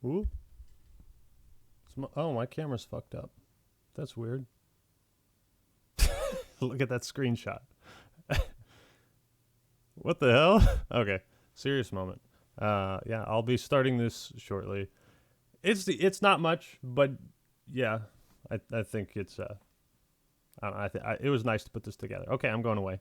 Ooh. Oh, my camera's fucked up. That's weird. Look at that screenshot. What the hell? Okay, serious moment. Yeah, I'll be starting this shortly. It's not much, but yeah, I think it's I don't know, it was nice to put this together. Okay, I'm going away.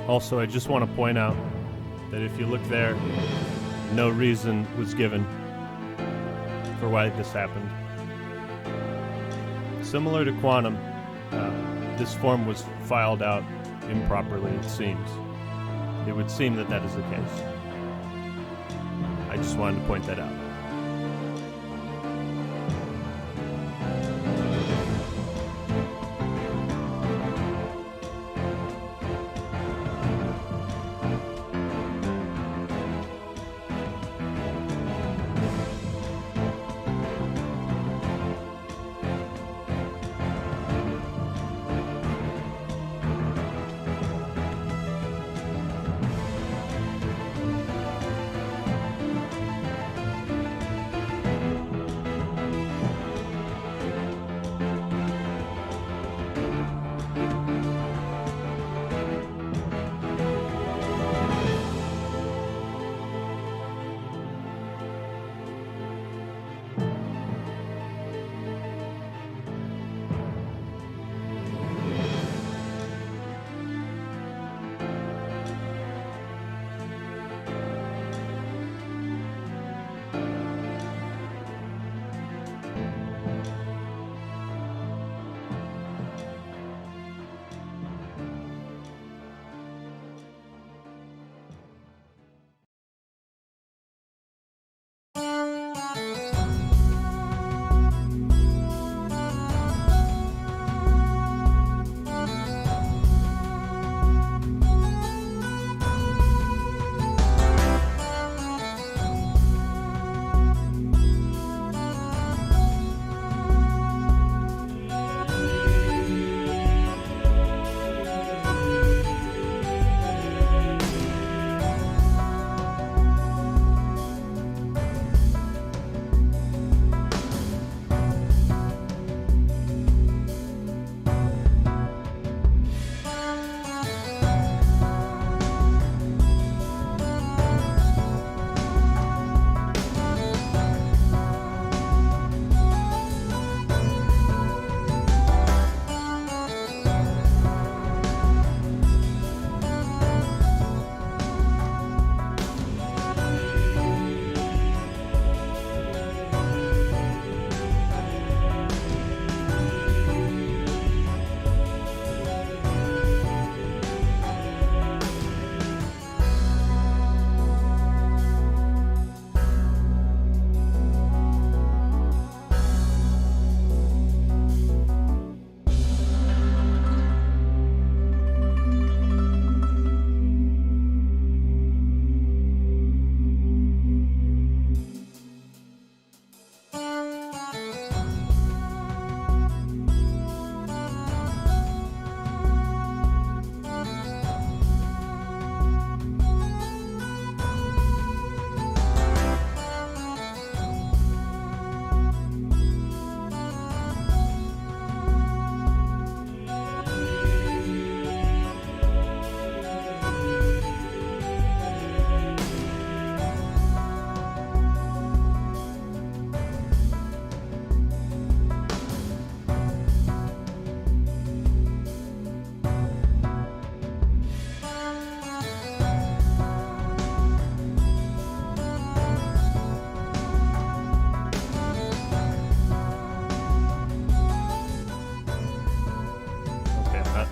Also, I just want to point out that if you look there, no reason was given for why this happened. Similar to Quantum, this form was filed out improperly, it seems. It would seem that that is the case. I just wanted to point that out.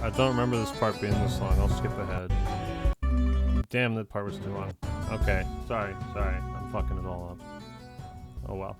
I don't remember this part being this long. I'll skip ahead. Damn, that part was too long. Okay, sorry. I'm fucking it all up. Oh well.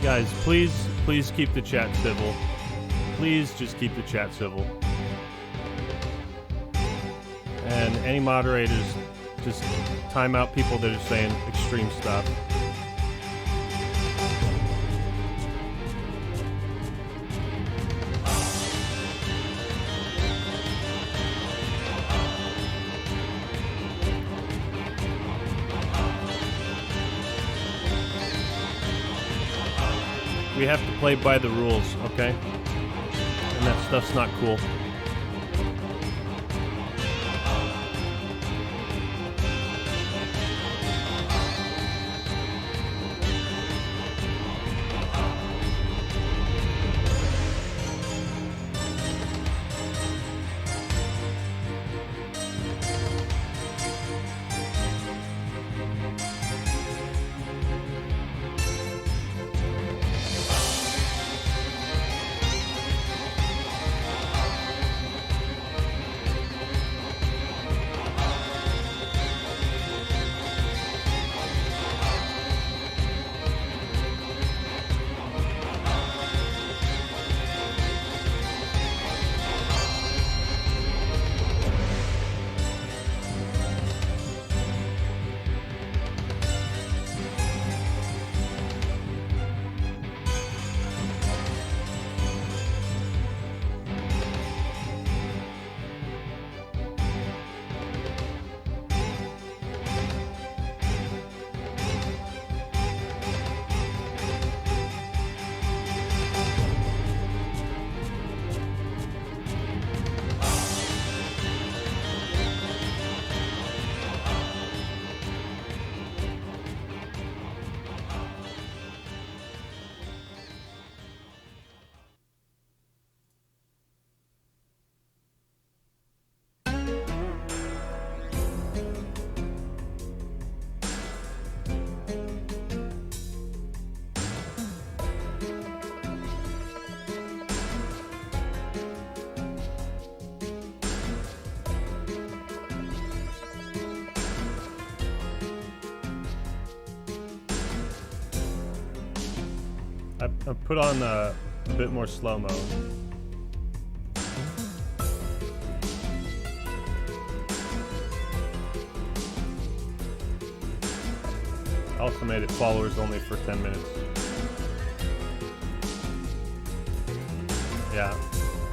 Guys, please keep the chat civil. Please just keep the chat civil. And any moderators, just time out people that are saying extreme stuff. We have to play by the rules, okay? And that stuff's not cool. I put on a bit more slow-mo. I also made it followers only for 10 minutes. Yeah,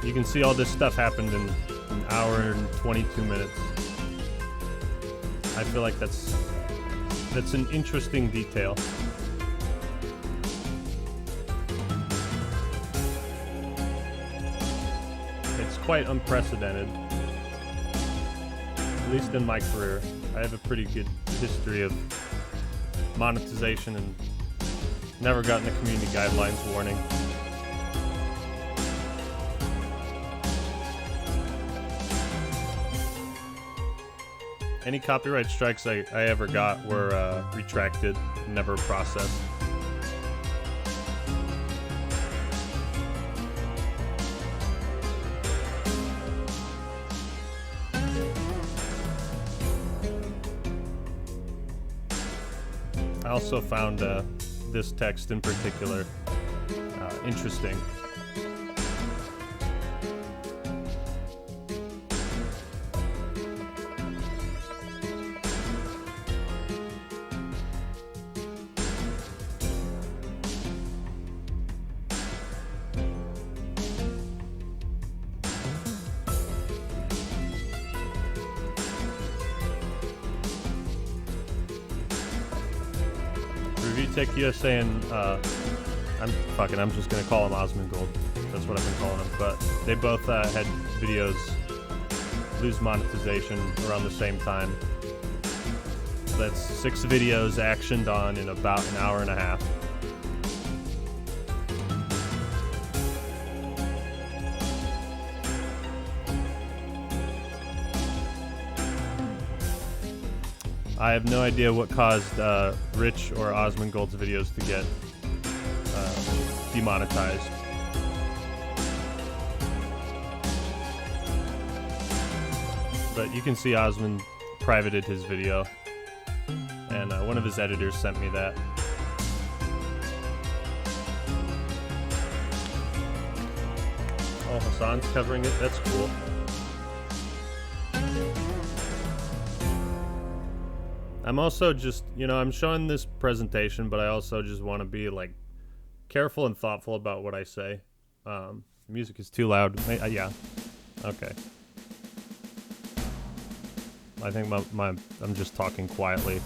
you can see all this stuff happened in an hour and 22 minutes. I feel like that's an interesting detail. Quite unprecedented, at least in my career. I have a pretty good history of monetization and never gotten a community guidelines warning. Any copyright strikes I ever got were retracted, never processed. I also found this text in particular interesting. Tech USA and I'm just gonna call him Osmongold. That's what I've been calling him. But they both had videos lose monetization around the same time. So that's 6 videos actioned on in about an hour and a half. I have no idea what caused Rich or Osmongold's videos to get demonetized. But you can see Osmond privated his video, and one of his editors sent me that. Oh, Hassan's covering it. That's cool. I'm also just, you know, I'm showing this presentation, but I also just want to be like careful and thoughtful about what I say. Music is too loud. Yeah. Okay. I think I'm just talking quietly.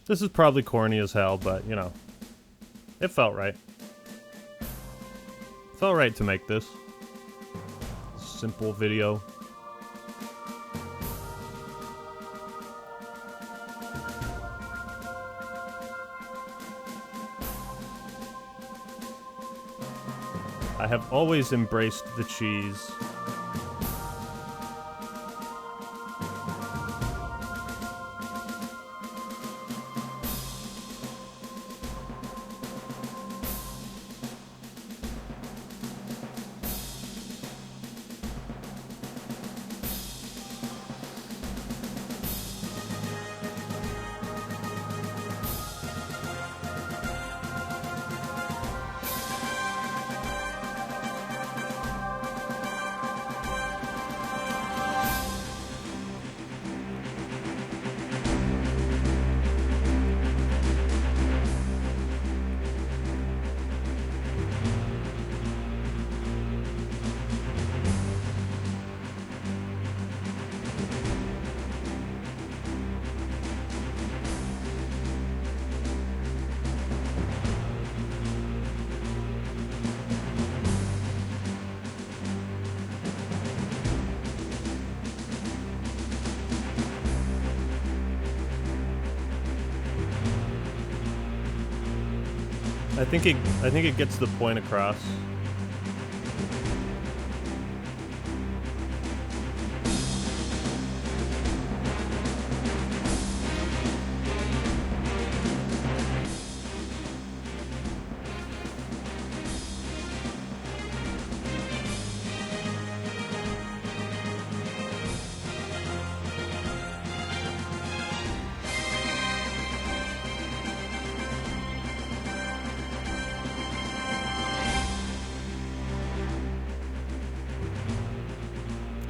This is probably corny as hell, but, you know, it felt right. Felt right to make this simple video. I have always embraced the cheese. I think it gets the point across.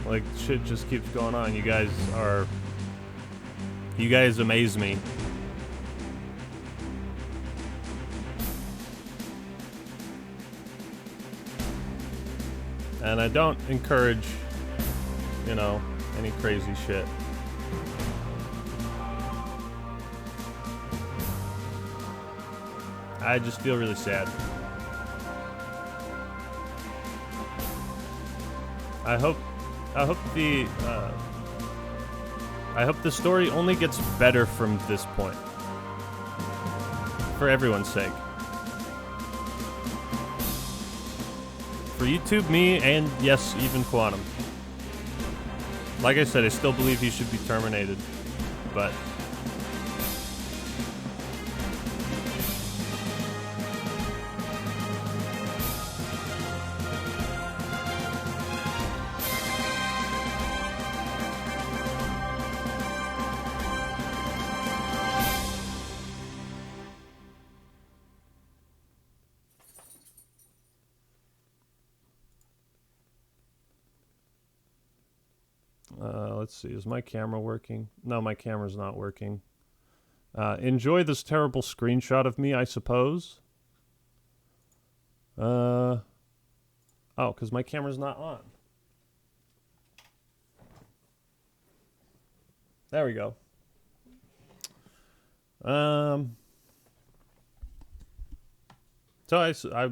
Like, shit just keeps going on. You guys amaze me. And I don't encourage, you know, any crazy shit. I just feel really sad. I hope the story only gets better from this point. For everyone's sake. For YouTube, me, and yes, even Quantum. Like I said, I still believe he should be terminated, but let's see, is my camera working? No, my camera's not working. Enjoy this terrible screenshot of me, I suppose. Oh, because my camera's not on. There we go. So I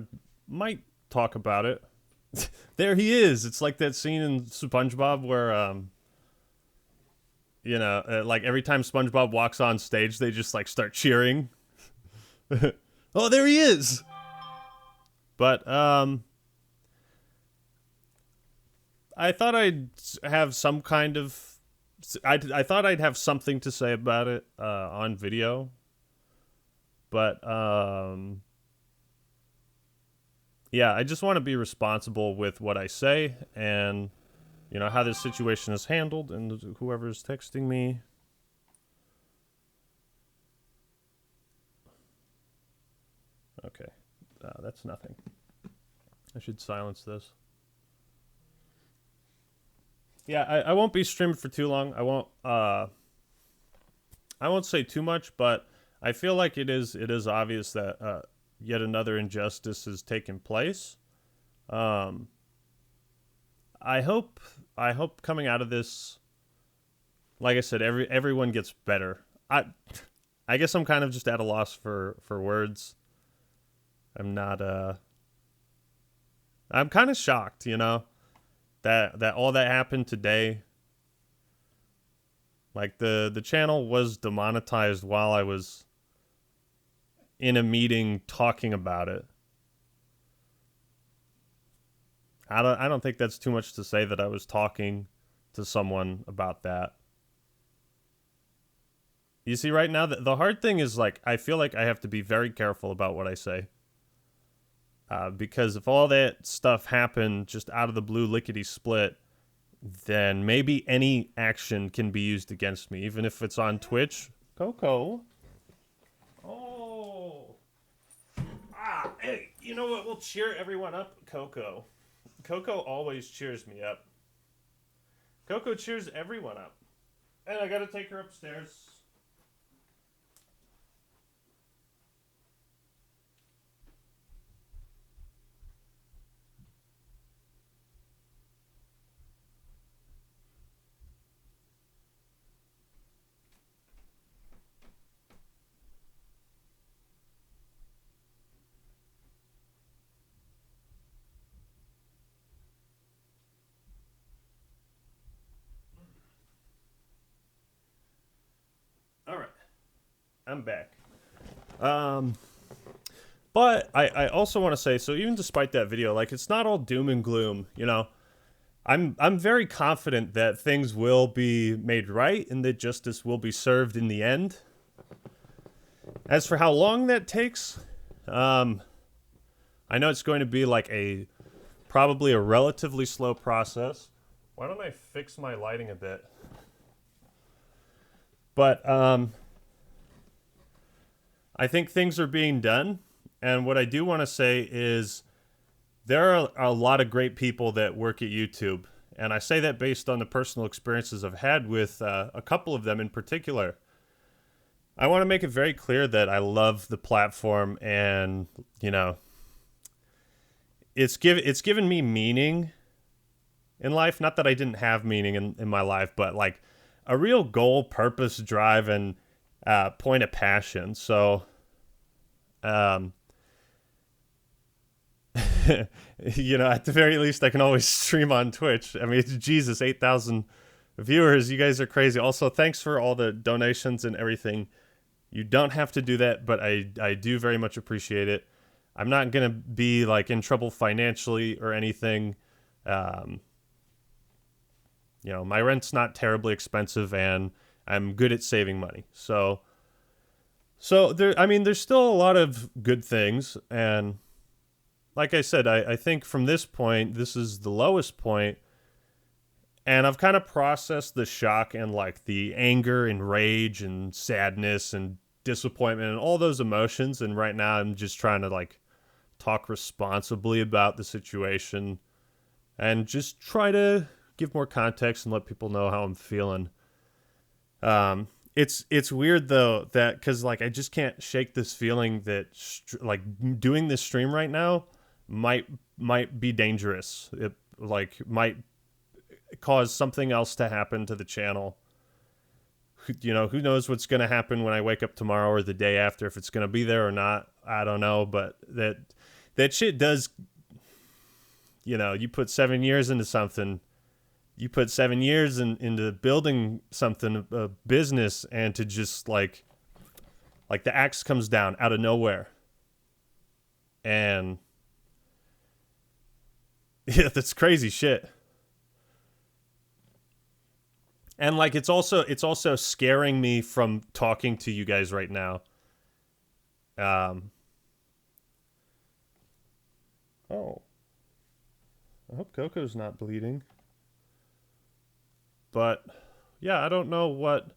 might talk about it. There he is. It's like that scene in SpongeBob where like every time SpongeBob walks on stage, they just like start cheering. Oh, there he is. But I thought I'd have some kind of I thought I'd have something to say about it on video. But yeah, I just want to be responsible with what I say and how this situation is handled, and whoever's texting me. Okay, that's nothing. I should silence this. Yeah, I won't be streaming for too long. I won't say too much, but I feel like it is obvious that yet another injustice has taken place. I hope coming out of this, like I said, everyone gets better. I guess I'm kind of just at a loss for words. I'm not I'm kind of shocked, that all that happened today. Like the channel was demonetized while I was in a meeting talking about it. I don't think that's too much to say that I was talking to someone about that. You see, right now the hard thing is, like, I feel like I have to be very careful about what I say. Because if all that stuff happened just out of the blue lickety split, then maybe any action can be used against me, even if it's on Twitch. Coco. Oh. Hey, you know what? We'll cheer everyone up, Coco. Coco always cheers me up. Coco cheers everyone up. And I gotta take her upstairs. All right. I'm back. But I also want to say, so even despite that video, like, it's not all doom and gloom, I'm very confident that things will be made right and that justice will be served in the end. As for how long that takes, I know it's going to be like probably a relatively slow process. Why don't I fix my lighting a bit? But I think things are being done. And what I do want to say is there are a lot of great people that work at YouTube. And I say that based on the personal experiences I've had with a couple of them in particular. I want to make it very clear that I love the platform, and, it's given me meaning in life. Not that I didn't have meaning in my life, but like a real goal, purpose, drive, and point of passion. So, at the very least, I can always stream on Twitch. I mean, Jesus, 8,000 viewers. You guys are crazy. Also, thanks for all the donations and everything. You don't have to do that, but I do very much appreciate it. I'm not going to be like in trouble financially or anything. My rent's not terribly expensive, and I'm good at saving money. So there's still a lot of good things. And like I said, I think from this point, this is the lowest point. And I've kind of processed the shock and like the anger and rage and sadness and disappointment and all those emotions. And right now I'm just trying to like talk responsibly about the situation and just try to give more context and let people know how I'm feeling. It's weird though that, cause like I just can't shake this feeling that like doing this stream right now might be dangerous. It like might cause something else to happen to the channel. who knows what's going to happen when I wake up tomorrow or the day after, if it's going to be there or not. I don't know, but that shit does, you put 7 years into something, you put 7 years into building something, a business, and to just like the axe comes down out of nowhere. And yeah, that's crazy shit. And like it's also scaring me from talking to you guys right now. Oh. I hope Coco's not bleeding. But yeah, I don't know what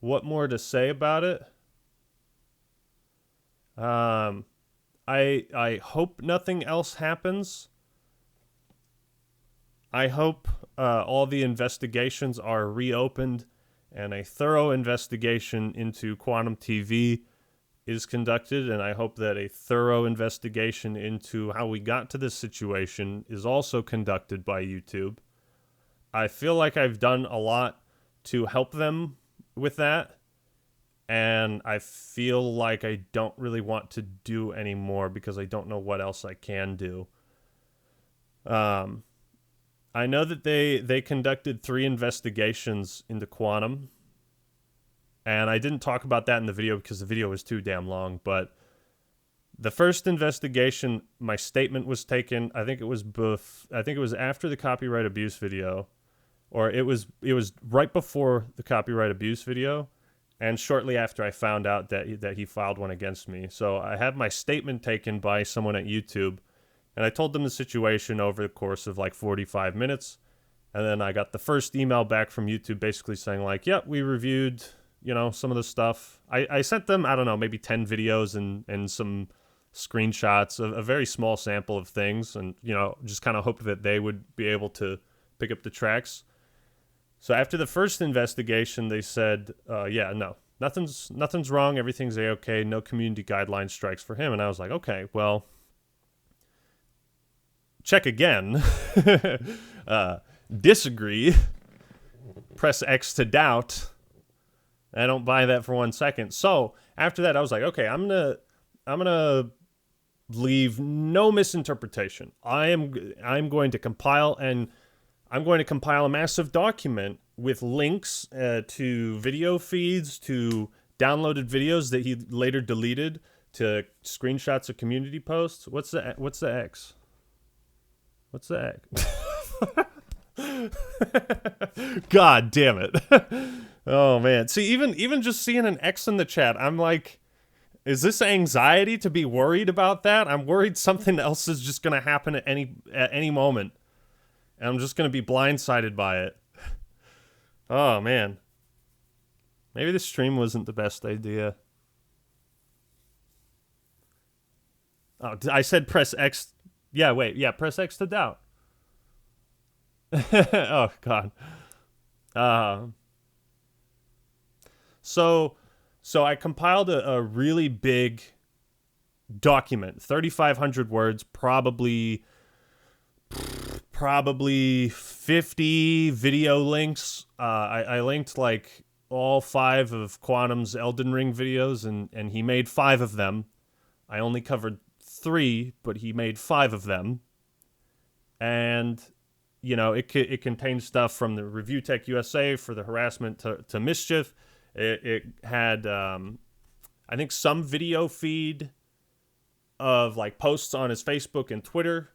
more to say about it. I hope nothing else happens. I hope all the investigations are reopened and a thorough investigation into Quantum TV is conducted, and I hope that a thorough investigation into how we got to this situation is also conducted by YouTube. I feel like I've done a lot to help them with that, and I feel like I don't really want to do anymore because I don't know what else I can do. I know that they conducted 3 investigations into Quantum, and I didn't talk about that in the video because the video was too damn long, but the first investigation, my statement was taken, I think it was after the copyright abuse video, or it was right before the copyright abuse video, and shortly after I found out that he filed one against me. So I had my statement taken by someone at YouTube, and I told them the situation over the course of like 45 minutes. And then I got the first email back from YouTube basically saying like, yep, we reviewed, some of the stuff. I sent them, I don't know, maybe 10 videos and some screenshots, a very small sample of things. And, just kind of hoped that they would be able to pick up the tracks. So after the first investigation, they said, yeah, no, nothing's wrong. Everything's A-okay. No community guideline strikes for him. And I was like, okay, well, check again. Disagree. Press X to doubt. I don't buy that for 1 second. So after that, I was like, okay, I'm gonna leave no misinterpretation. I'm going to compile a massive document with links to video feeds, to downloaded videos that he later deleted, to screenshots of community posts. What's the X? What's the X? God damn it. Oh man. See, even just seeing an X in the chat, I'm like, is this anxiety to be worried about that? I'm worried something else is just going to happen at any moment. And I'm just going to be blindsided by it. Oh man. Maybe the stream wasn't the best idea. Oh, I said press X. Yeah, wait. Yeah, press X to doubt. Oh, God. So I compiled a really big document, 3,500 words, probably 50 video links. I linked like all 5 of Quantum's Elden Ring videos, and he made 5 of them. I only covered 3, but he made 5 of them. And it contains stuff from the Review Tech USA for the harassment to Mischief. It had, I think, some video feed of like posts on his Facebook and Twitter,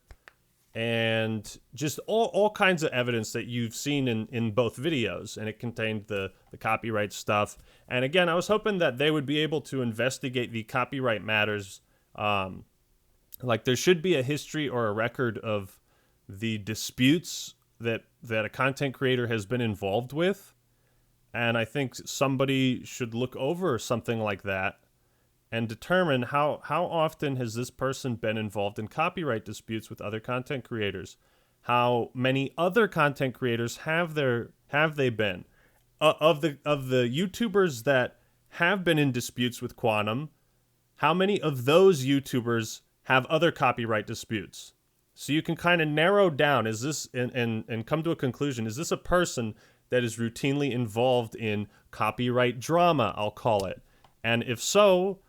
and just all kinds of evidence that you've seen in both videos. And it contained the copyright stuff. And again, I was hoping that they would be able to investigate the copyright matters. Like there should be a history or a record of the disputes that a content creator has been involved with. And I think somebody should look over something like that and determine how often has this person been involved in copyright disputes with other content creators? How many other content creators have they been? Of the YouTubers that have been in disputes with Quantum, how many of those YouTubers have other copyright disputes? So you can kind of narrow down, is this, and come to a conclusion, is this a person that is routinely involved in copyright drama, I'll call it. And if so,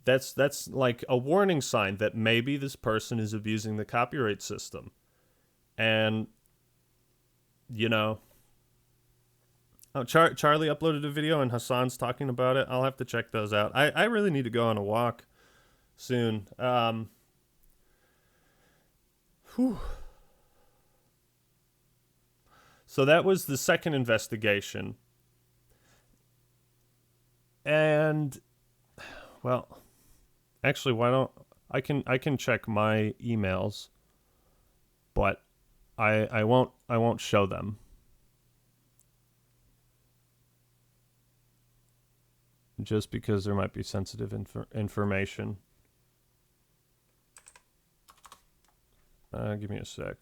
that's like a warning sign that maybe this person is abusing the copyright system. And, you know, oh, Charlie uploaded a video and Hassan's talking about it. I'll have to check those out. I really need to go on a walk soon. Whew. So that was the second investigation. And, well, actually, why don't I can check my emails, but I won't show them. Just because there might be sensitive information. Give me a sec.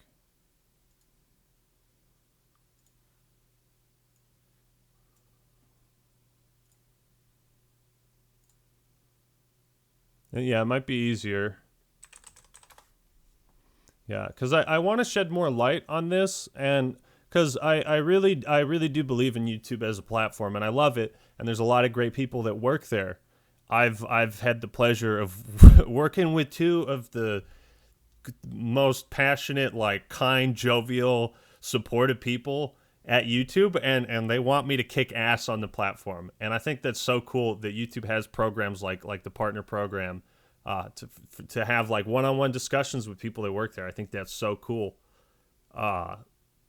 Yeah, it might be easier. Yeah, because I want to shed more light on this, and because I really do believe in YouTube as a platform, and I love it, and there's a lot of great people that work there. I've had the pleasure of working with two of the most passionate, like, kind, jovial, supportive people at YouTube, and they want me to kick ass on the platform. And I think that's so cool that YouTube has programs like the partner program to have like one-on-one discussions with people that work there. I think that's so cool.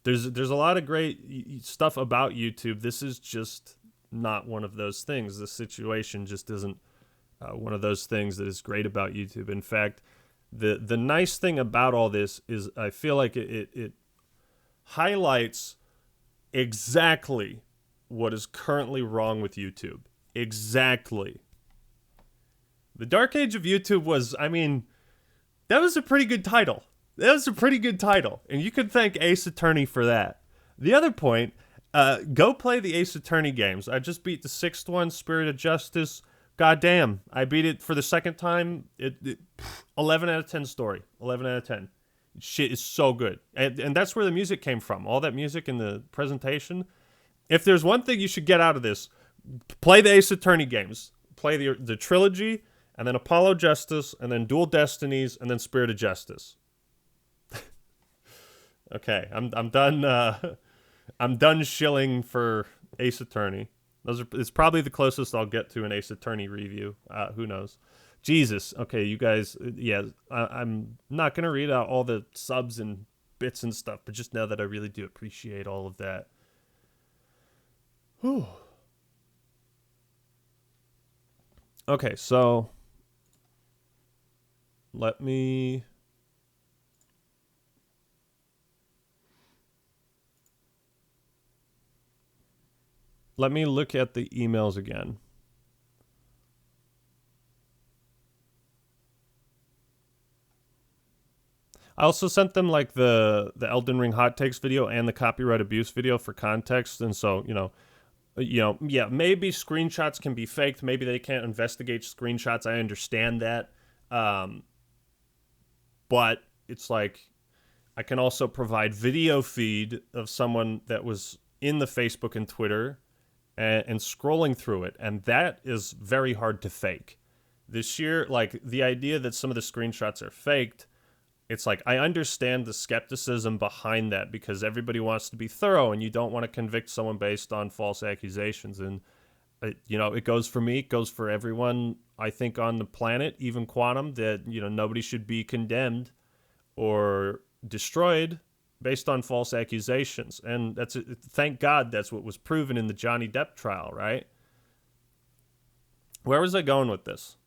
There's a lot of great stuff about YouTube. This is just not one of those things. This situation just isn't one of those things that is great about YouTube. In fact, the nice thing about all this is I feel like it highlights exactly what is currently wrong with YouTube. Exactly. The Dark Age of YouTube was, I mean, that was a pretty good title. That was a pretty good title. And you can thank Ace Attorney for that. The other point, go play the Ace Attorney games. I just beat the 6th one, Spirit of Justice. Goddamn, I beat it for the second time. 11 out of 10 story. 11 out of 10. Shit is so good. And that's where the music came from. All that music in the presentation. If there's one thing you should get out of this, play the Ace Attorney games. Play the trilogy, and then Apollo Justice, and then Dual Destinies, and then Spirit of Justice. Okay, I'm done. I'm done shilling for Ace Attorney. It's probably the closest I'll get to an Ace Attorney review. Who knows? Jesus. Okay, you guys. Yeah, I'm not gonna read out all the subs and bits and stuff, but just know that I really do appreciate all of that. Whew. Okay, so let me look at the emails again. I also sent them like the Elden Ring hot takes video and the copyright abuse video for context, and so yeah, maybe screenshots can be faked. Maybe they can't investigate screenshots. I understand that. But it's like I can also provide video feed of someone that was in the Facebook and Twitter and scrolling through it. And that is very hard to fake. This year, like the idea that some of the screenshots are faked, it's like I understand the skepticism behind that because everybody wants to be thorough and you don't want to convict someone based on false accusations. And, it goes for me, it goes for everyone, I think, on the planet, even Quantum, that, nobody should be condemned or destroyed based on false accusations. And thank God that's what was proven in the Johnny Depp trial, right? Where was I going with this?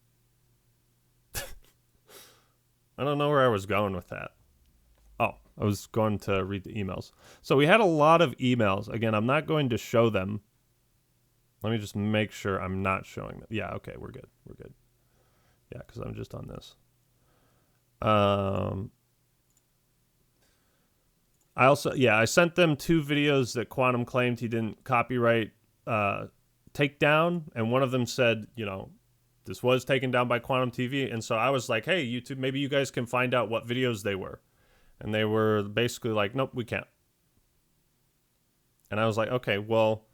I don't know where I was going with that. Oh, I was going to read the emails. So we had a lot of emails. Again, I'm not going to show them. Let me just make sure I'm not showing them. Yeah, okay, we're good. We're good. Yeah, because I'm just on this. I sent them 2 videos that Quantum claimed he didn't copyright take down, and one of them said, this was taken down by Quantum TV, and so I was like, hey, YouTube, maybe you guys can find out what videos they were. And they were basically like, nope, we can't. And I was like, okay, well,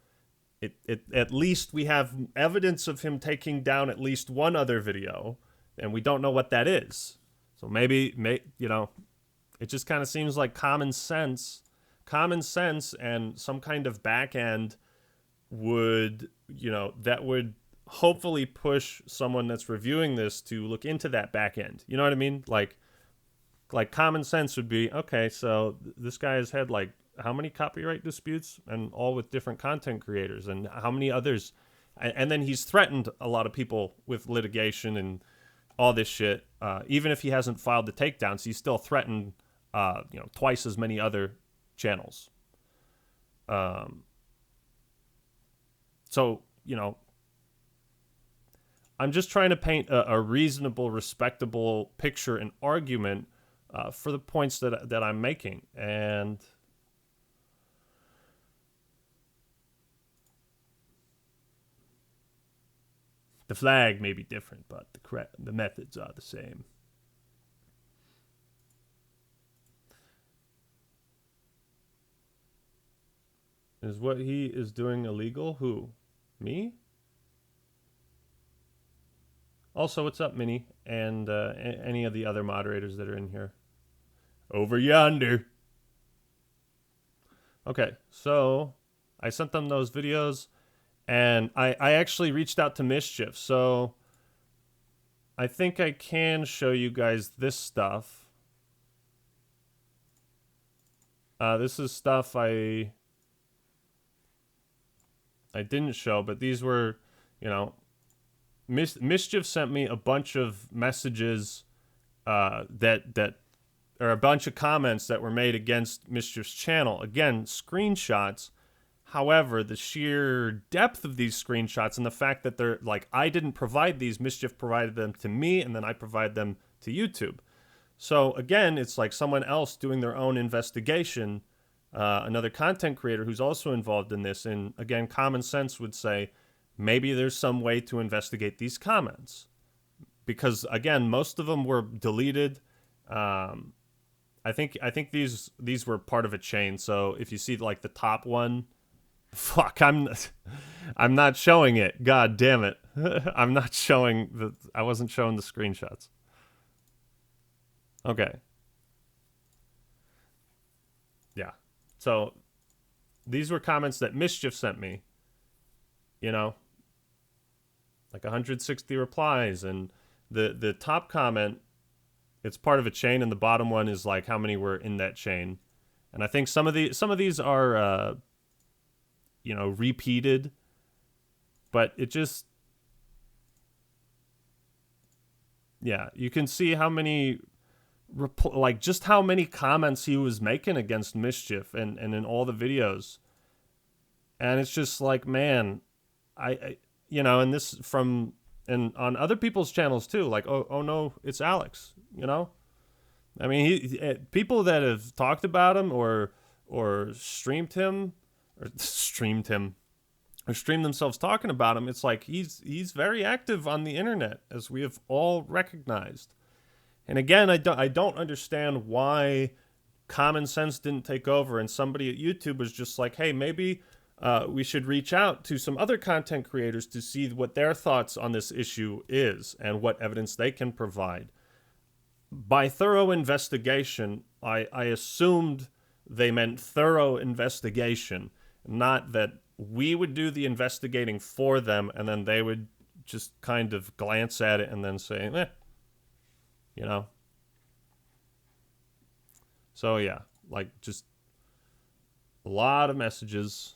it at least we have evidence of him taking down at least one other video, and we don't know what that is. So maybe, it just kind of seems like common sense and some kind of back end would, that would hopefully push someone that's reviewing this to look into that back end. You know what I mean? Like common sense would be, okay, so this guy has had like how many copyright disputes, and all with different content creators, and how many others, and then he's threatened a lot of people with litigation and all this shit. Even if he hasn't filed the takedowns, he's still threatened, twice as many other channels. So, I'm just trying to paint a reasonable, respectable picture and argument for the points that I'm making. And the flag may be different, but the methods are the same. Is what he is doing illegal? Who? Me? Also, what's up, Minnie? And any of the other moderators that are in here. Over yonder. Okay, so I sent them those videos, and I actually reached out to Mischief, so I think I can show you guys this stuff. This is stuff I didn't show, but these were, Mischief sent me a bunch of messages that or a bunch of comments that were made against Mischief's channel. Again, screenshots. However, the sheer depth of these screenshots and the fact that they're like, I didn't provide these, Mischief provided them to me, and then I provide them to YouTube. So again, it's like someone else doing their own investigation, another content creator who's also involved in this. And again, common sense would say, maybe there's some way to investigate these comments. Because again, most of them were deleted. I think these were part of a chain. So if you see like the top one, fuck, I'm not showing it. God damn it. I'm not showing I wasn't showing the screenshots. Okay. Yeah. So these were comments that Mischief sent me. Like 160 replies, and the top comment, it's part of a chain, and the bottom one is like how many were in that chain. And I think some of these are repeated, but it just, yeah, you can see how many just how many comments he was making against Mischief and in all the videos. And it's just like, man, I and this and on other people's channels too, like, oh no, it's Alex, I mean, people that have talked about him or streamed themselves talking about him, it's like he's very active on the internet, as we have all recognized. And again, I don't understand why common sense didn't take over and somebody at YouTube was just like, hey, maybe we should reach out to some other content creators to see what their thoughts on this issue is and what evidence they can provide. By thorough investigation, I assumed they meant thorough investigation, not that we would do the investigating for them and then they would just kind of glance at it and then say, So yeah, like just a lot of messages.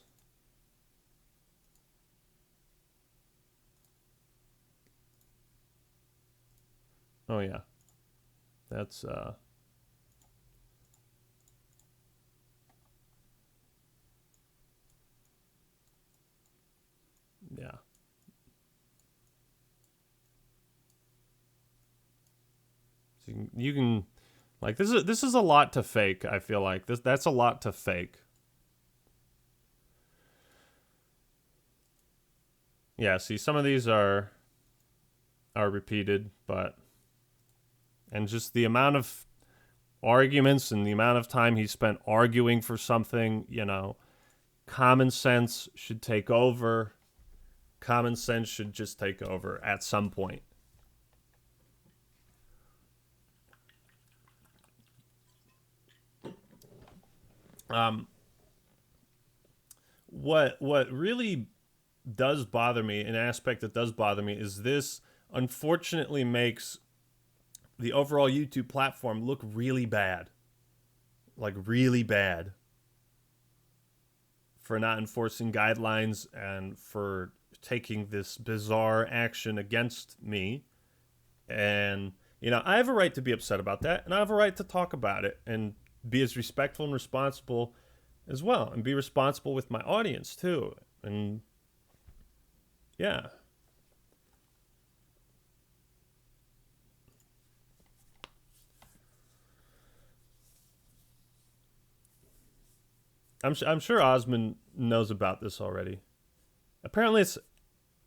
Oh yeah. That's yeah. So you can like this is a lot to fake. I feel like that's a lot to fake. Yeah, see, some of these are repeated, but and just the amount of arguments and the amount of time he spent arguing for something, Common sense should take over. Common sense should just take over at some point. Um, what really does bother me, an aspect that does bother me, is this unfortunately makes the overall YouTube platform look really bad. Like, really bad. For not enforcing guidelines and for taking this bizarre action against me. And, I have a right to be upset about that, and I have a right to talk about it and be as respectful and responsible as well, and be responsible with my audience too. And yeah. I'm sure Osmond knows about this already. Apparently it's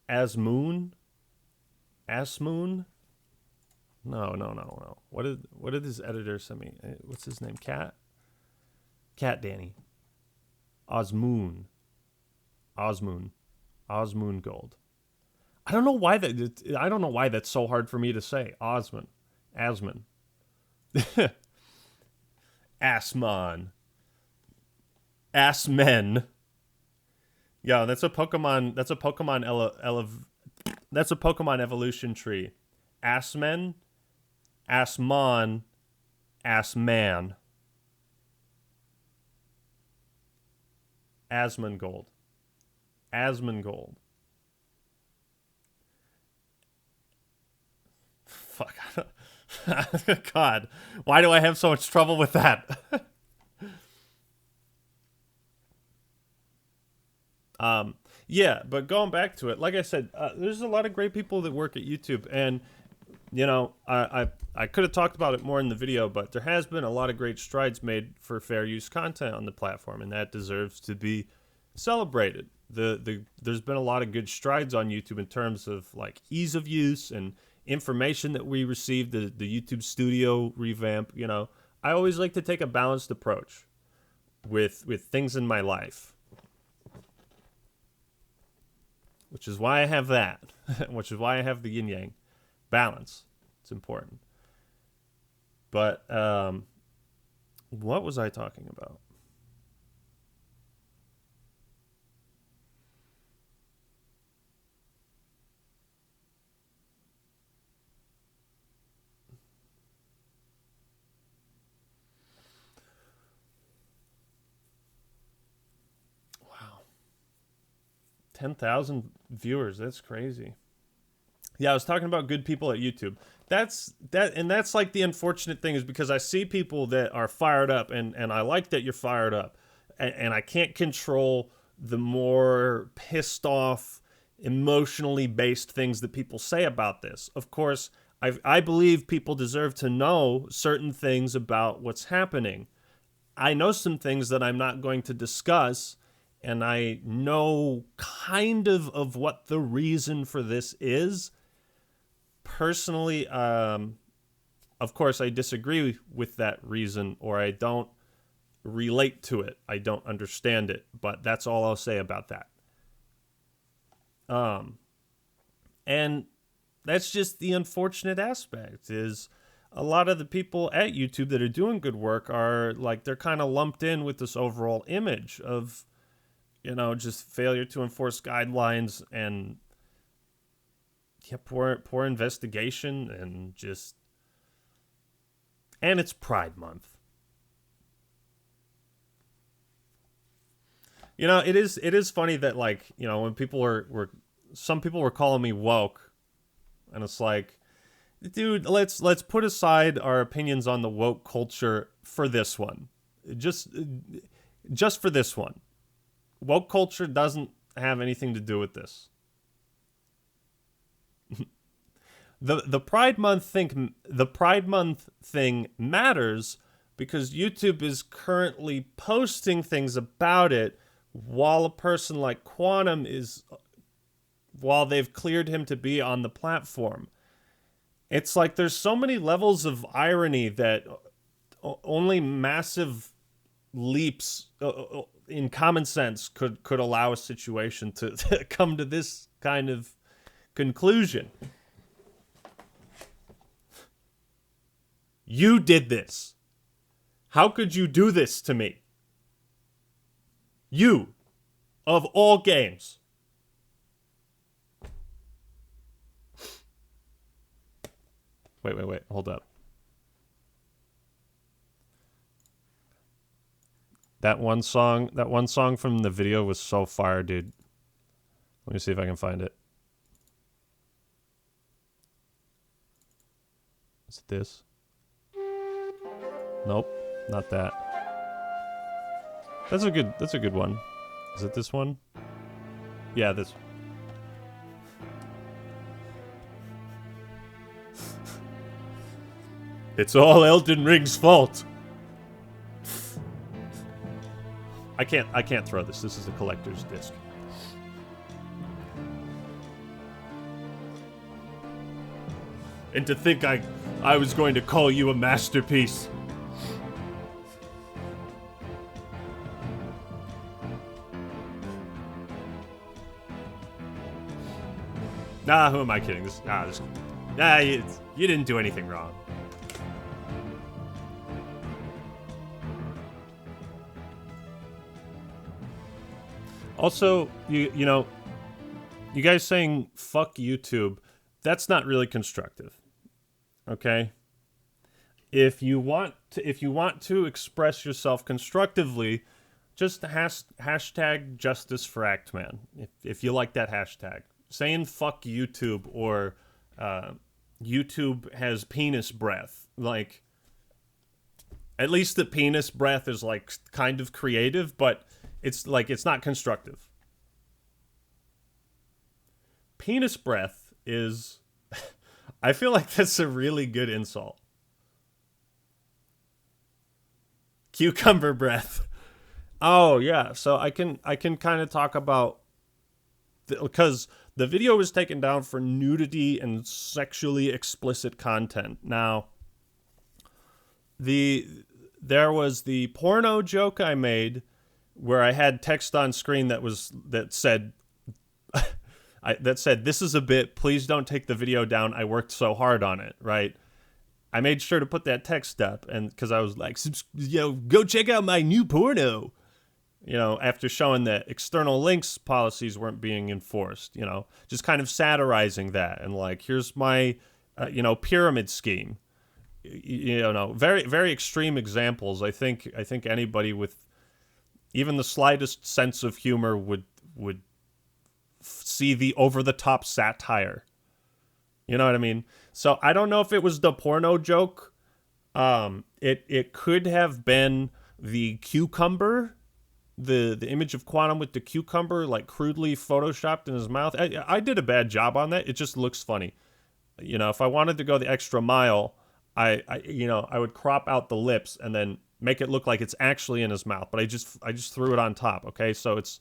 Asmoon. Asmoon? No. What did his editor send me? What's his name? Cat Danny. Osmoon Gold. I don't know why that's so hard for me to say. Asmon. Asmon. Assmen. Yeah, that's a Pokemon evolution tree. Assmen, Assmon, Assman. Asmongold. Fuck. God, why do I have so much trouble with that? Yeah, but going back to it, like I said, there's a lot of great people that work at YouTube, and I could have talked about it more in the video, but there has been a lot of great strides made for fair use content on the platform, and that deserves to be celebrated. There's been a lot of good strides on YouTube in terms of like ease of use and information that we received, the YouTube Studio revamp. I always like to take a balanced approach with things in my life. Which is why I have that. Which is why I have the yin yang balance. It's important. But what was I talking about? Wow. 10,000 viewers. That's crazy. Yeah, I was talking about good people at YouTube. That's like the unfortunate thing, is because I see people that are fired up, and I like that you're fired up, and I can't control the more pissed off, emotionally based things that people say about this. Of course, I believe people deserve to know certain things about what's happening. I know some things that I'm not going to discuss, and I know kind of what the reason for this is. Personally, of course, I disagree with that reason, or I don't relate to it. I don't understand it, but that's all I'll say about that. And that's just the unfortunate aspect, is a lot of the people at YouTube that are doing good work are like, they're kind of lumped in with this overall image of, just failure to enforce guidelines and poor investigation, and it's Pride Month. It is funny that, like, when people some people were calling me woke, and it's like, dude, let's put aside our opinions on the woke culture for this one. Just for this one. Woke culture doesn't have anything to do with this. The Pride Month thing matters because YouTube is currently posting things about it, while a person like Quantum while they've cleared him to be on the platform. It's like there's so many levels of irony that only massive leaps, in common sense could allow a situation to come to this kind of conclusion. You did this. How could you do this to me? You, of all games. Wait, hold up. That one song from the video was so fire, dude. Let me see if I can find it. Is it this? Nope, not that. That's a good one. Is it this one? Yeah, this. It's all Elden Ring's fault. I can't throw this. This is a collector's disc. And to think I was going to call you a masterpiece. Nah, who am I kidding? You didn't do anything wrong. Also, you know, you guys saying fuck YouTube, that's not really constructive. Okay? If you want to express yourself constructively, just hashtag justice for Actman. If you like that hashtag. Saying fuck YouTube or YouTube has penis breath. Like, at least the penis breath is like kind of creative, but it's not constructive. Penis breath is I feel like that's a really good insult. Cucumber breath. Oh yeah, so I can kind of talk about because the video was taken down for nudity and sexually explicit content. Now, there was the porno joke I made where I had text on screen that said this is a bit, please don't take the video down. I worked so hard on it, right? I made sure to put that text up, and because I was like, go check out my new porno. After showing that external links policies weren't being enforced, just kind of satirizing that and like, here's my, pyramid scheme, very, very extreme examples. I think anybody with even the slightest sense of humor would see the over the top satire. You know what I mean? So I don't know if it was the porno joke. It could have been the cucumber. The image of Quantum with the cucumber, like crudely photoshopped in his mouth. I did a bad job on that. It just looks funny. If I wanted to go the extra mile, I would crop out the lips and then make it look like it's actually in his mouth. But I just threw it on top. Okay, so it's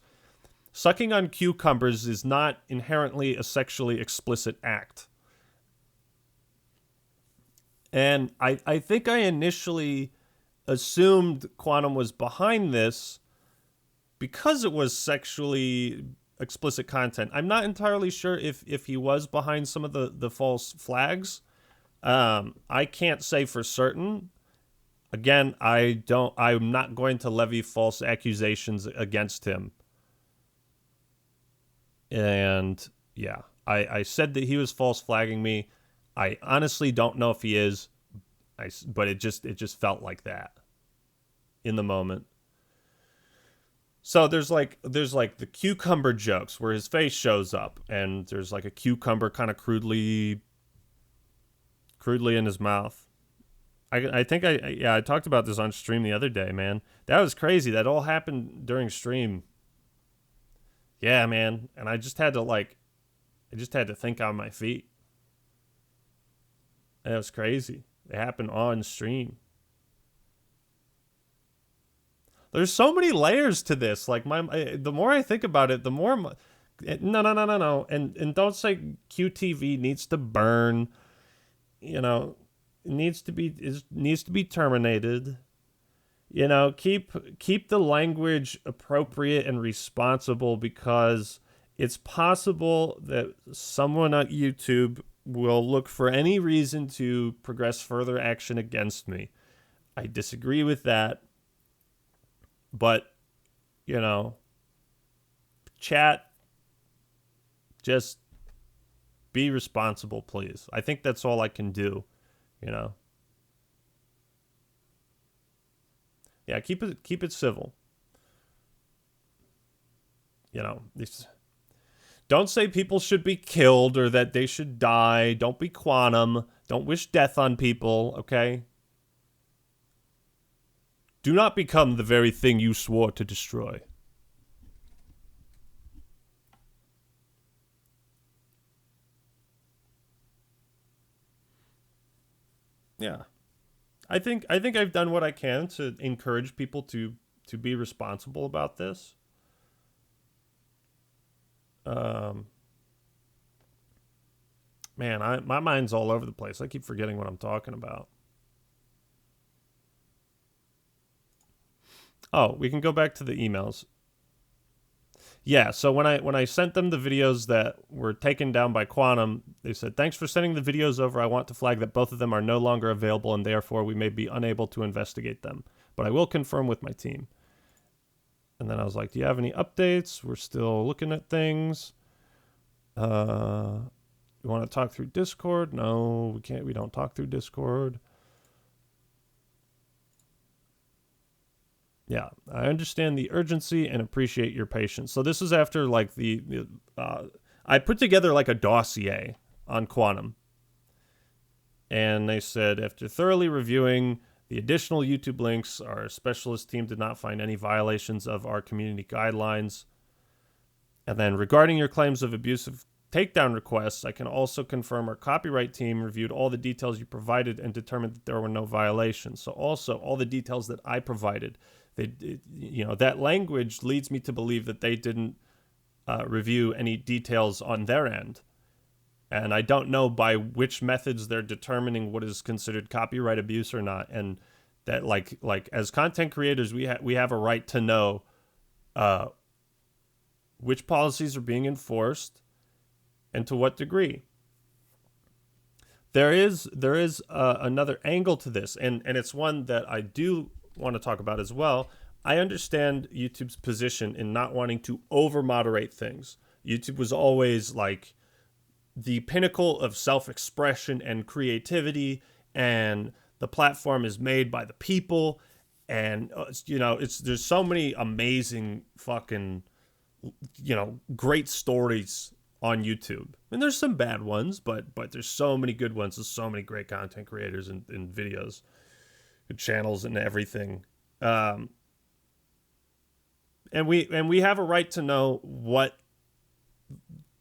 sucking on cucumbers is not inherently a sexually explicit act. And I think I initially assumed Quantum was behind this because it was sexually explicit content. I'm not entirely sure if he was behind some of the false flags. I can't say for certain. Again, I'm not going to levy false accusations against him. And yeah, I said that he was false flagging me. I honestly don't know if he is, but it just felt like that in the moment. So there's like the cucumber jokes where his face shows up and there's like a cucumber kind of crudely in his mouth. I think I talked about this on stream the other day, man. That was crazy. That all happened during stream. Yeah, man. And I just had to think on my feet. And it was crazy. It happened on stream. There's so many layers to this. Like the more I think about it, the more no. And don't say QTV needs to burn. It needs to be terminated. You know, keep the language appropriate and responsible, because it's possible that someone at YouTube will look for any reason to progress further action against me. I disagree with that. But, you know, chat, just be responsible, please. I think that's all I can do, you know. Yeah, keep it civil. You know, don't say people should be killed or that they should die. Don't be Quantum. Don't wish death on people, okay? Do not become the very thing you swore to destroy. Yeah. I think I've done what I can to encourage people to be responsible about this. Man, my mind's all over the place. I keep forgetting what I'm talking about. Oh, we can go back to the emails. Yeah, so when I sent them the videos that were taken down by Quantum, they said, "Thanks for sending the videos over. I want to flag that both of them are no longer available and therefore we may be unable to investigate them. But I will confirm with my team." And then I was like, "Do you have any updates? We're still looking at things. You want to talk through Discord?" "No, we can't. We don't talk through Discord." Yeah, I understand the urgency and appreciate your patience. So this is after like I put together like a dossier on Quantum. And they said, after thoroughly reviewing the additional YouTube links, our specialist team did not find any violations of our community guidelines. And then regarding your claims of abusive takedown requests, I can also confirm our copyright team reviewed all the details you provided and determined that there were no violations. So also all the details that I provided. That language leads me to believe that they didn't review any details on their end. And I don't know by which methods they're determining what is considered copyright abuse or not. And that like as content creators, we have a right to know which policies are being enforced and to what degree. There is another angle to this, and it's one that I do want to talk about as well. I understand YouTube's position in not wanting to over moderate things. YouTube was always like the pinnacle of self-expression and creativity, and the platform is made by the people, and there's so many amazing fucking great stories on YouTube, and there's some bad ones, but there's so many good ones. There's so many great content creators and videos, channels, and everything. And we have a right to know what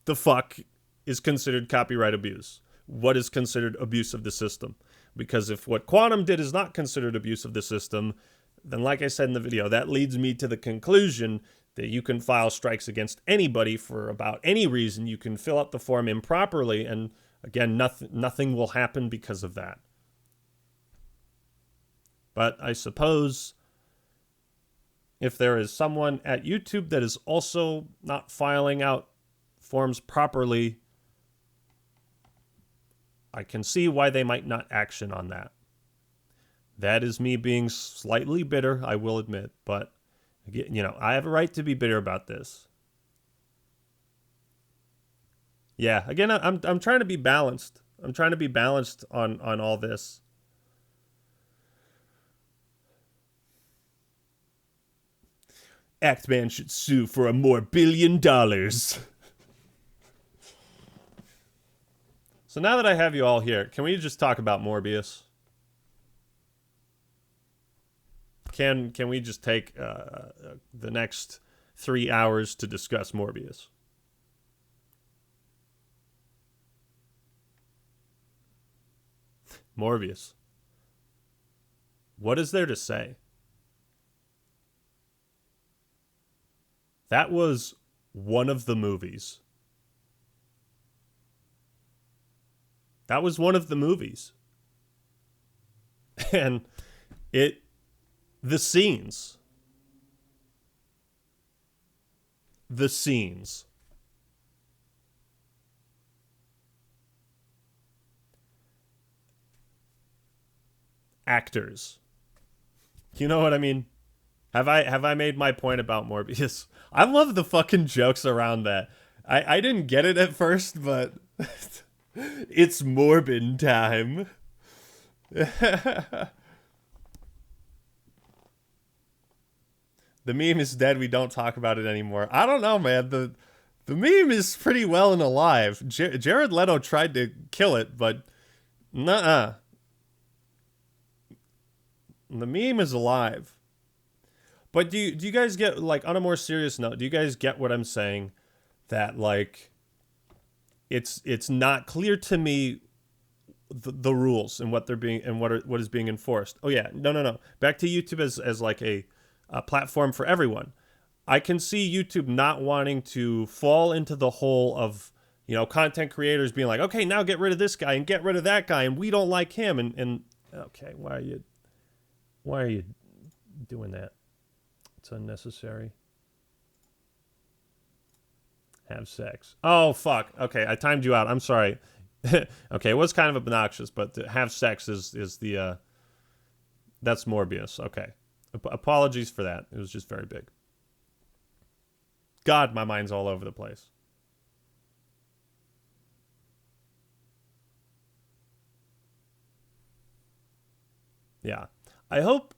the fuck is considered copyright abuse, what is considered abuse of the system. Because if what Quantum did is not considered abuse of the system, then like I said in the video, that leads me to the conclusion that you can file strikes against anybody for about any reason. You can fill out the form improperly, and again, nothing will happen because of that. But I suppose if there is someone at YouTube that is also not filing out forms properly, I can see why they might not action on that. That is me being slightly bitter, I will admit, but I have a right to be bitter about this. Yeah, again, I'm trying to be balanced. I'm trying to be balanced on all this. Actman should sue for a more $1 billion. So now that I have you all here, can we just talk about Morbius? Can we just take the next 3 hours to discuss Morbius? Morbius. What is there to say? That was one of the movies. That was one of the movies. And it The scenes. The scenes. Actors. You know what I mean? Have I made my point about Morbius? I love the fucking jokes around that. I didn't get it at first, but it's Morbin time. The meme is dead. We don't talk about it anymore. I don't know, man. The meme is pretty well and alive. Jared Leto tried to kill it, but nuh-uh. The meme is alive. But do you guys get, like, on a more serious note, do you guys get what I'm saying? That, like, it's not clear to me the rules and what they're being and what is being enforced. Oh yeah, no. Back to YouTube as like a platform for everyone. I can see YouTube not wanting to fall into the hole of, you know, content creators being like, okay, now get rid of this guy and get rid of that guy and we don't like him and okay, why are you doing that? It's unnecessary. Have sex. Oh fuck. Okay, I timed you out. I'm sorry. Okay, it was kind of obnoxious, but to have sex is the that's Morbius. Okay. Apologies for that. It was just very big. God, my mind's all over the place. Yeah. I hope.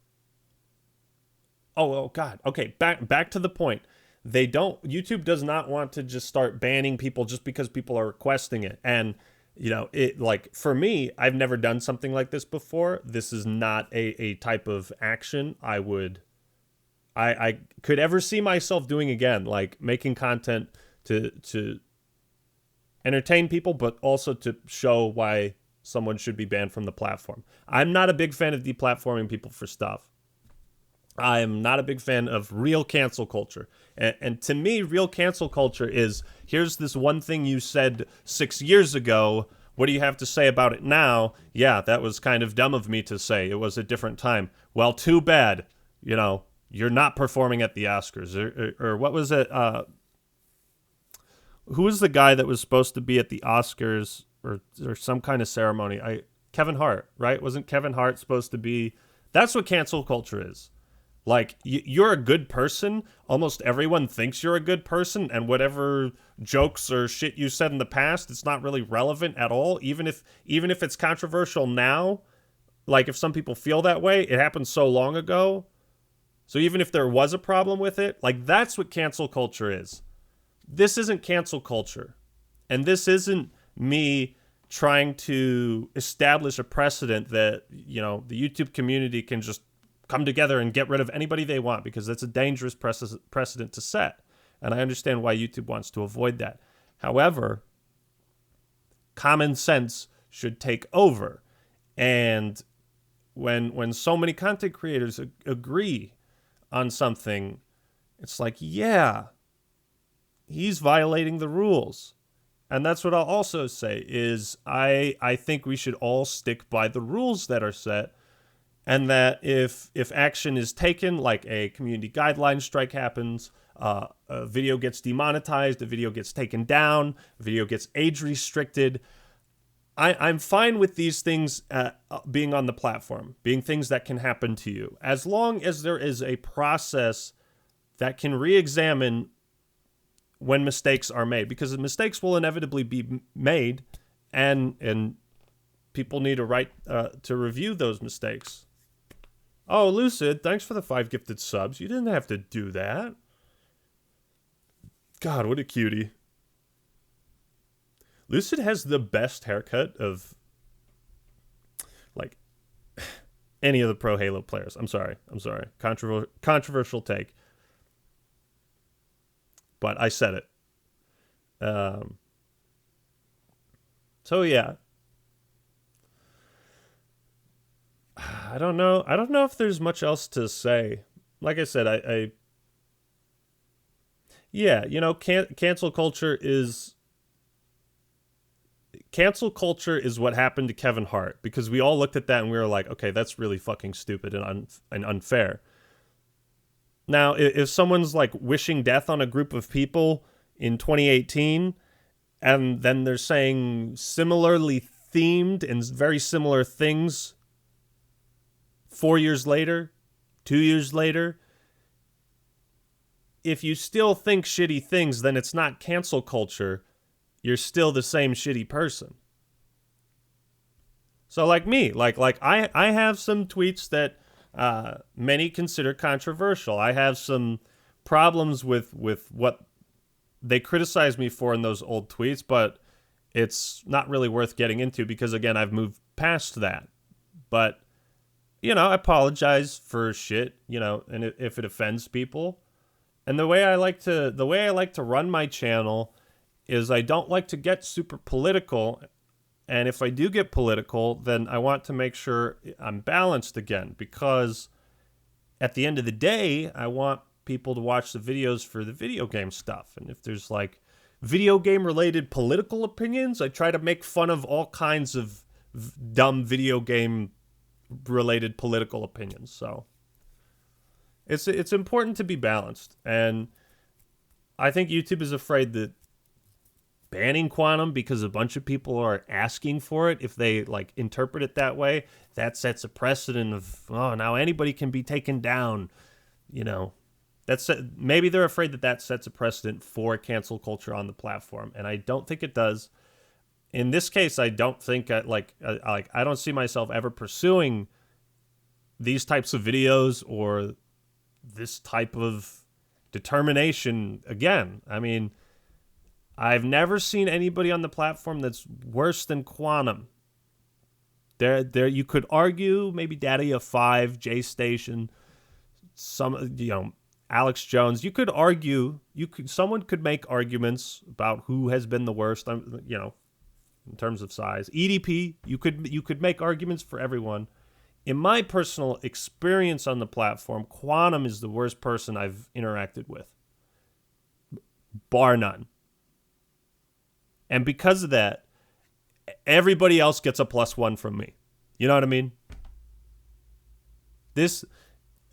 Oh God. Okay, back to the point. YouTube does not want to just start banning people just because people are requesting it. And, you know, it, like, for me, I've never done something like this before. This is not a type of action I could ever see myself doing again, like making content to entertain people, but also to show why someone should be banned from the platform. I'm not a big fan of deplatforming people for stuff. I am not a big fan of real cancel culture. And to me, real cancel culture is, here's this one thing you said 6 years ago. What do you have to say about it now? Yeah, that was kind of dumb of me to say. It was a different time. Well, too bad. You know, you're not performing at the Oscars. Or what was it? Who was the guy that was supposed to be at the Oscars or some kind of ceremony? Kevin Hart, right? Wasn't Kevin Hart supposed to be? That's what cancel culture is. Like, you're a good person. Almost everyone thinks you're a good person, and whatever jokes or shit you said in the past, it's not really relevant at all. Even if it's controversial now, like if some people feel that way, it happened so long ago. So even if there was a problem with it, like, that's what cancel culture is. This isn't cancel culture. And this isn't me trying to establish a precedent that, you know, the YouTube community can just come together and get rid of anybody they want, because that's a dangerous precedent to set. And I understand why YouTube wants to avoid that. However, common sense should take over. And when so many content creators agree on something, it's like, yeah, he's violating the rules. And that's what I'll also say is I think we should all stick by the rules that are set. And that if action is taken, like a community guideline strike happens, a video gets demonetized, a video gets taken down, a video gets age restricted, I'm fine with these things being on the platform, being things that can happen to you, as long as there is a process that can re-examine when mistakes are made, because the mistakes will inevitably be made, and people need a right to review those mistakes. Oh, Lucid, thanks for the 5 gifted subs. You didn't have to do that. God, what a cutie. Lucid has the best haircut of, like, any of the pro Halo players. I'm sorry. Controversial take. But I said it. So, yeah. I don't know if there's much else to say. Like I said, yeah, you know, cancel culture is what happened to Kevin Hart, because we all looked at that and we were like, okay, that's really fucking stupid and unfair. Now, if someone's like wishing death on a group of people in 2018, and then they're saying similarly themed and very similar things 4 years later, 2 years later, if you still think shitty things, then it's not cancel culture. You're still the same shitty person. So like me, like I have some tweets that many consider controversial. I have some problems with what they criticize me for in those old tweets, but it's not really worth getting into because, again, I've moved past that. But, I apologize for shit, and if it offends people. And the way I like to run my channel is I don't like to get super political. And if I do get political, then I want to make sure I'm balanced again, because at the end of the day, I want people to watch the videos for the video game stuff. And if there's like video game related political opinions, I try to make fun of all kinds of dumb video game related political opinions. So it's important to be balanced. And I think YouTube is afraid that banning Quantum because a bunch of people are asking for it, if they like interpret it that way, that sets a precedent of, now anybody can be taken down. That's maybe they're afraid that sets a precedent for cancel culture on the platform, and I don't think it does. In this case, I don't think I don't see myself ever pursuing these types of videos or this type of determination again. I mean, I've never seen anybody on the platform that's worse than Quantum. There, you could argue maybe Daddy of 5, J Station, some, Alex Jones. You could argue, someone could make arguments about who has been the worst, in terms of size. EDP, you could make arguments for everyone. In my personal experience on the platform, Quantum is the worst person I've interacted with, bar none. And because of that, everybody else gets a +1 from me. You know what I mean? This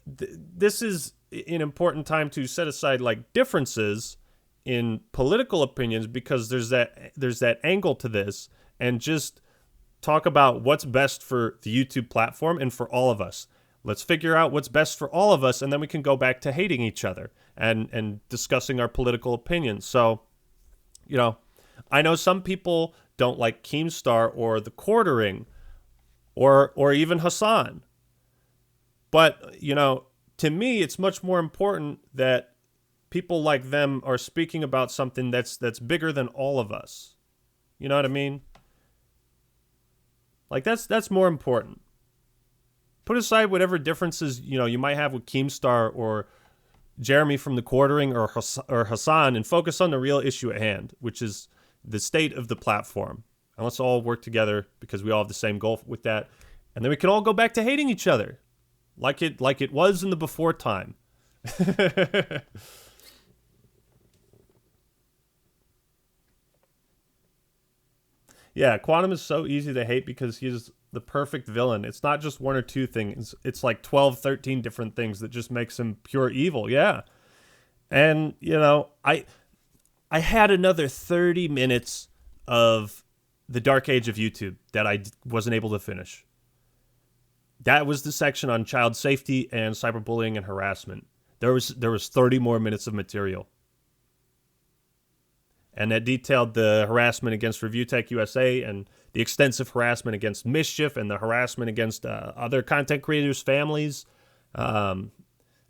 is an important time to set aside like differences in political opinions, because there's that angle to this, and just talk about what's best for the YouTube platform and for all of us. Let's figure out what's best for all of us, and then we can go back to hating each other and discussing our political opinions. So, I know some people don't like Keemstar or The Quartering or even Hassan. But, to me, it's much more important that people like them are speaking about something that's bigger than all of us. You know what I mean? Like, that's more important. Put aside whatever differences, you might have with Keemstar or Jeremy from The Quartering or Hassan, and focus on the real issue at hand, which is the state of the platform. And let's all work together, because we all have the same goal with that. And then we can all go back to hating each other like it was in the before time. Yeah, Quantum is so easy to hate because he's the perfect villain. It's not just one or two things. It's like 12, 13 different things that just makes him pure evil. Yeah. And, I had another 30 minutes of the dark age of YouTube that I wasn't able to finish. That was the section on child safety and cyberbullying and harassment. There was 30 more minutes of material. And that detailed the harassment against Review Tech USA, and the extensive harassment against Mischief, and the harassment against other content creators' families. Again,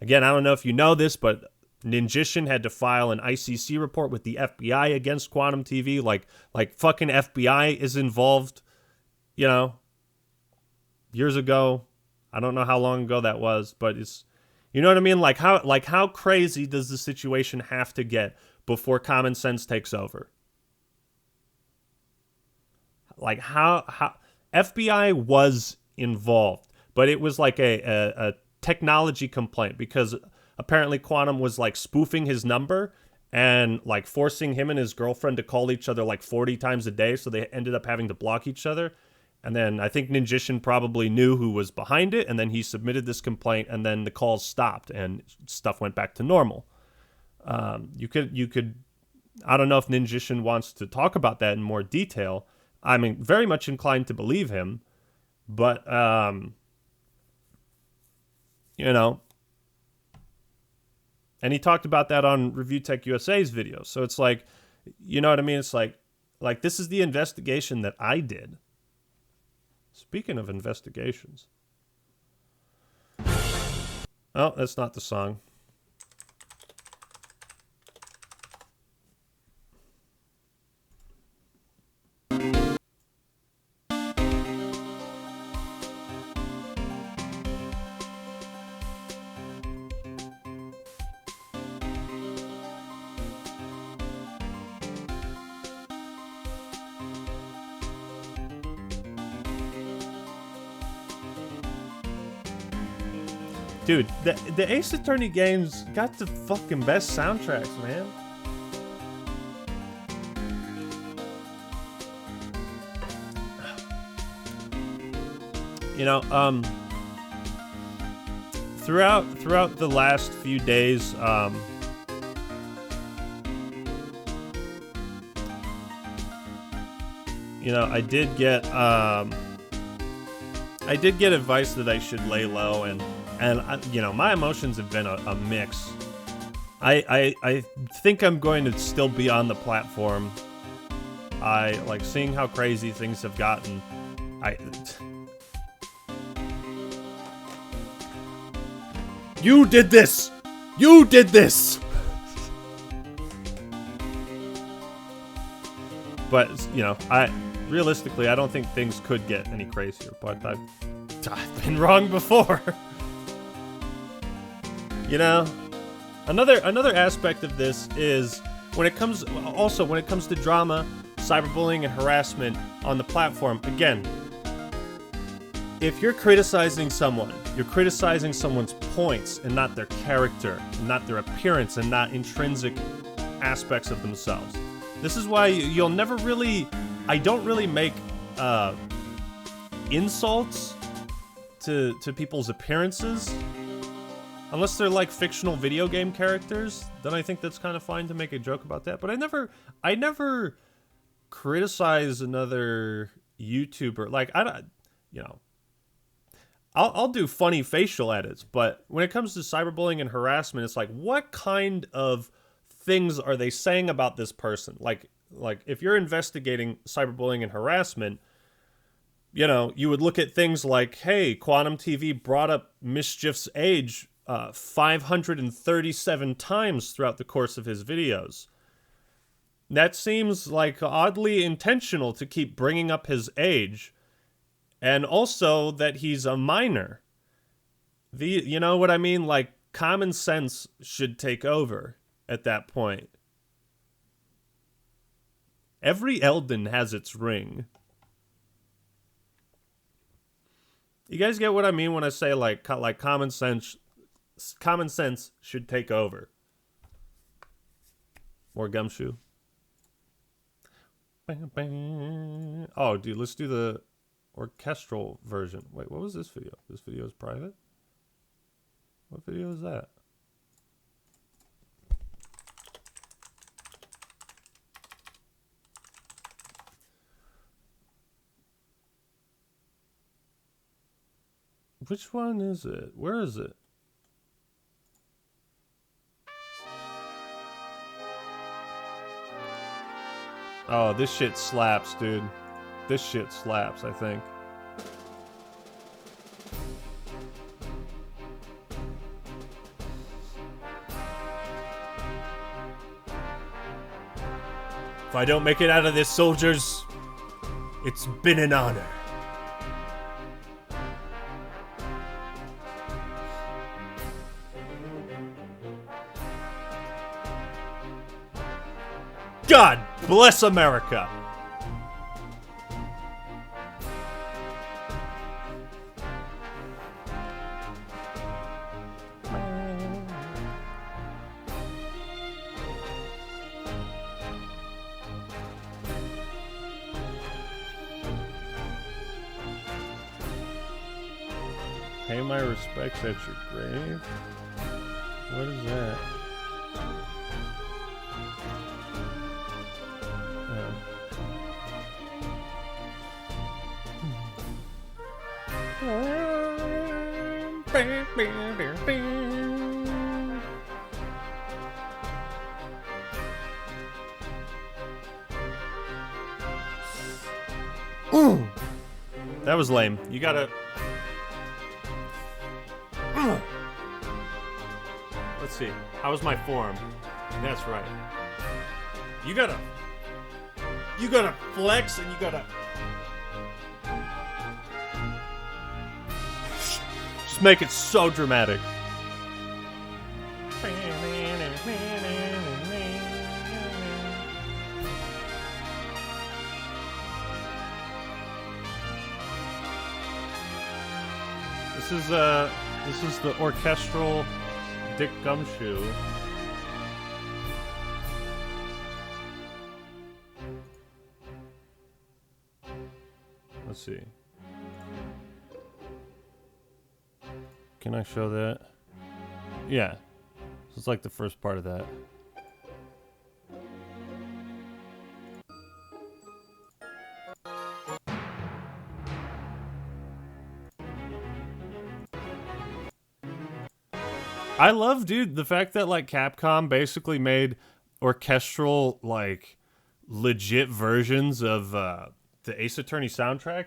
I don't know if you know this, but Ninjishin had to file an ICC report with the FBI against Quantum TV. Like fucking FBI is involved, years ago. I don't know how long ago that was, but it's, you know what I mean? Like how crazy does the situation have to get before common sense takes over? Like how FBI was involved, but it was like a technology complaint, because apparently Quantum was like spoofing his number and like forcing him and his girlfriend to call each other like 40 times a day. So they ended up having to block each other. And then I think Ninjishin probably knew who was behind it, and then he submitted this complaint, and then the calls stopped and stuff went back to normal. You could, I don't know if Ninjishin wants to talk about that in more detail. I'm very much inclined to believe him, but you know, and he talked about that on Review Tech USA's video. So it's like, you know what I mean? It's like this is the investigation that I did. Speaking of investigations. Oh, that's not the song. Dude, the Ace Attorney games got the fucking best soundtracks, man. You know, throughout the last few days, you know, I did get advice that I should lay low, and you know, my emotions have been a mix. I think I'm going to still be on the platform. I like seeing how crazy things have gotten. You did this! You did this! But, you know, realistically, I don't think things could get any crazier, but I've been wrong before. You know, another aspect of this is when it comes to drama, cyberbullying, and harassment on the platform. Again, if you're criticizing someone, you're criticizing someone's points and not their character, and not their appearance, and not intrinsic aspects of themselves. This is why you'll never really, I don't really make insults to people's appearances. Unless they're like fictional video game characters, then I think that's kind of fine to make a joke about that. But I never criticize another YouTuber. Like, I don't, you know, I'll do funny facial edits, but when it comes to cyberbullying and harassment, it's like, what kind of things are they saying about this person? Like if you're investigating cyberbullying and harassment, you know, you would look at things like, hey, Quantum TV brought up Mischief's age 537 times throughout the course of his videos. That seems like oddly intentional to keep bringing up his age, and also that he's a minor. You know what I mean? Like, common sense should take over at that point. Every Elden has its ring. You guys get what I mean when I say like common sense should take over. More Gumshoe. Oh, dude, let's do the orchestral version. Wait, what was this video? This video is private? What video is that? Which one is it? Where is it? Oh, this shit slaps, dude. This shit slaps, I think. If I don't make it out of this, soldiers, it's been an honor. God bless America. Pay my respects at your grave? What is that? That was lame. You gotta... Let's see. How was my form? That's right. You gotta flex and you gotta... Just make it so dramatic. This is the orchestral Dick Gumshoe. Let's see. Can I show that? Yeah. So it's like the first part of that. I love, dude, the fact that, like, Capcom basically made orchestral, like, legit versions of the Ace Attorney soundtrack.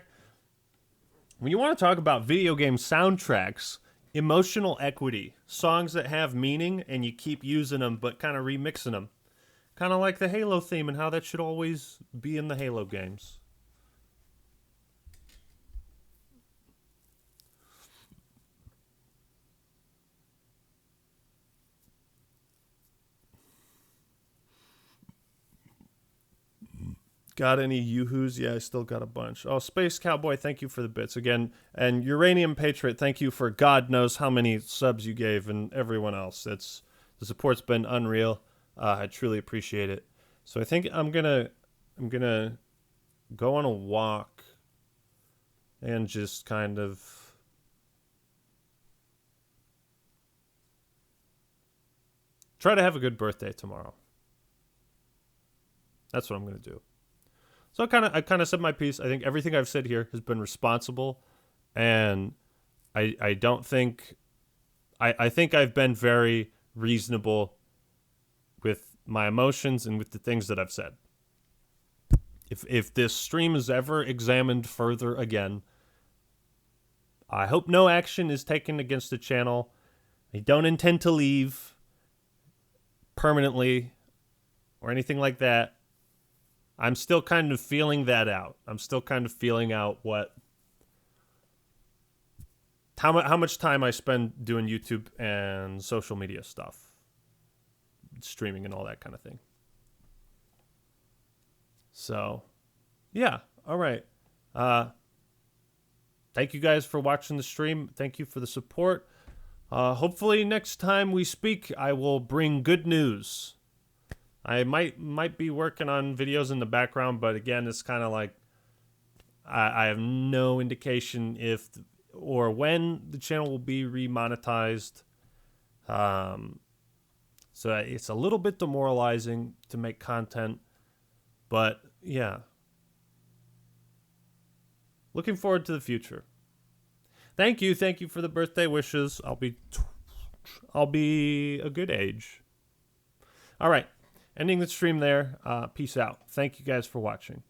When you want to talk about video game soundtracks, emotional equity, songs that have meaning and you keep using them but kind of remixing them. Kind of like the Halo theme and how that should always be in the Halo games. Got any yoo-hoos? Yeah, I still got a bunch. Oh, Space Cowboy, thank you for the bits again. And Uranium Patriot, thank you for God knows how many subs you gave, and everyone else. The support's been unreal. I truly appreciate it. So I think I'm gonna go on a walk and just kind of try to have a good birthday tomorrow. That's what I'm gonna do. So I kind of said my piece. I think everything I've said here has been responsible, and I don't think I think I've been very reasonable with my emotions and with the things that I've said. If this stream is ever examined further again, I hope no action is taken against the channel. I don't intend to leave permanently or anything like that. I'm still kind of feeling that out. I'm still kind of feeling out how much time I spend doing YouTube and social media stuff, streaming and all that kind of thing. So, yeah. All right. Thank you guys for watching the stream. Thank you for the support. Hopefully next time we speak, I will bring good news. I might be working on videos in the background, but again, it's kind of like I have no indication if or when the channel will be remonetized. So it's a little bit demoralizing to make content, but yeah. Looking forward to the future. Thank you for the birthday wishes. I'll be a good age. All right. Ending the stream there. Peace out. Thank you guys for watching.